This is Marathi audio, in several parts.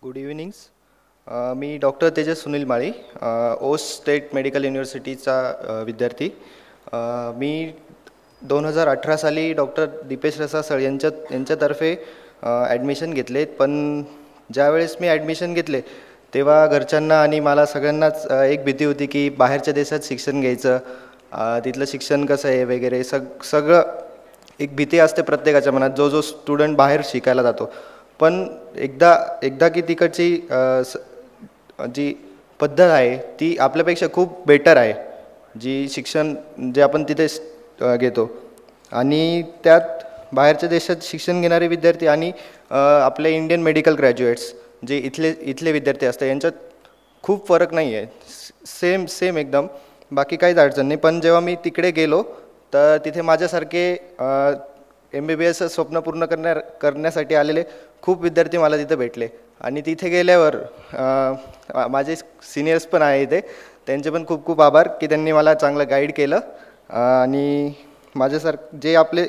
गुड इव्हिनिंग्स. मी डॉक्टर तेजस सुनील माळी, ओस स्टेट मेडिकल युनिव्हर्सिटीचा विद्यार्थी. मी 2018 साली डॉक्टर दीपेश रसासळ यांच्यातर्फे ॲडमिशन घेतले. पण ज्यावेळेस मी ॲडमिशन घेतले तेव्हा घरच्यांना आणि मला सगळ्यांनाच एक भीती होती की बाहेरच्या देशात शिक्षण घ्यायचं, तिथलं शिक्षण कसं आहे वगैरे सगळं एक भीती असते प्रत्येकाच्या मनात, जो स्टुडंट बाहेर शिकायला जातो. पण एकदा की तिकडची जी पद्धत आहे ती आपल्यापेक्षा खूप बेटर आहे, जी शिक्षण जे आपण तिथे घेतो. आणि त्यात बाहेरच्या देशात शिक्षण घेणारे विद्यार्थी आणि आपले इंडियन मेडिकल ग्रॅज्युएट्स जे इथले विद्यार्थी असतात यांच्यात खूप फरक नाही आहे. सेम एकदम, बाकी काहीच अडचण नाही. पण जेव्हा मी तिकडे गेलो तर तिथे माझ्यासारखे MBBS स्वप्न पूर्ण करण्यासाठी आलेले खूप विद्यार्थी मला तिथे भेटले. आणि तिथे गेल्यावर माझे सिनियर्स पण आहे इथे, त्यांचे पण खूप खूप आभार की त्यांनी मला चांगलं गाईड केलं. आणि जे आपले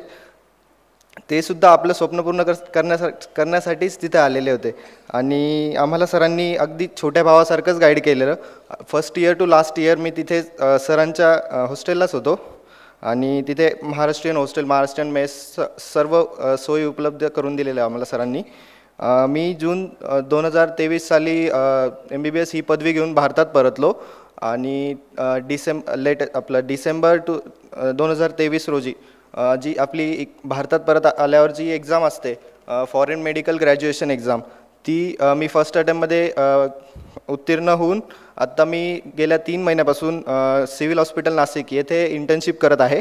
ते सुद्धा आपलं स्वप्न पूर्ण करण्यासाठीच तिथे आलेले होते. आणि आम्हाला सरांनी अगदी छोट्या भावासारखंच गाईड केलेलं. First year to last year मी तिथे सरांच्या हॉस्टेललाच होतो. आणि तिथे महाराष्ट्रीयन हॉस्टेल, महाराष्ट्रीयन मेस सर्व सोयी उपलब्ध करून दिलेल्या आम्हाला सरांनी. मी जून 2023 साली MBBS ही पदवी घेऊन भारतात परतलो. आणि डिसेंबर 2023 रोजी जी आपली भारतात परत आल्यावर जी एक्झाम असते, फॉरेन मेडिकल ग्रॅज्युएशन एक्झाम, ती मी फर्स्ट अटेम्प्टमध्ये उत्तीर्ण होऊन आत्ता मी गेल्या 3 महिन्यापासून सिव्हिल हॉस्पिटल नाशिक येथे इंटर्नशिप करत आहे.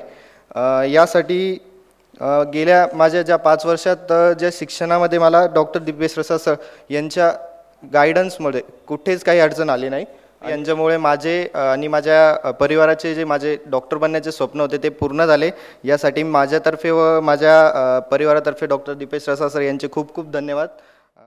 यासाठी गेल्या माझ्या ज्या 5 वर्षात ज्या शिक्षणामध्ये मला डॉक्टर दीपेश रसासळ यांच्या गायडन्समुळे कुठेच काही अडचण आली नाही. यांच्यामुळे माझे आणि माझ्या परिवाराचे जे माझे डॉक्टर बनण्याचे स्वप्न होते ते पूर्ण झाले. यासाठी माझ्यातर्फे व माझ्या परिवारातर्फे डॉक्टर दीपेश रसासळ यांचे खूप खूप धन्यवाद.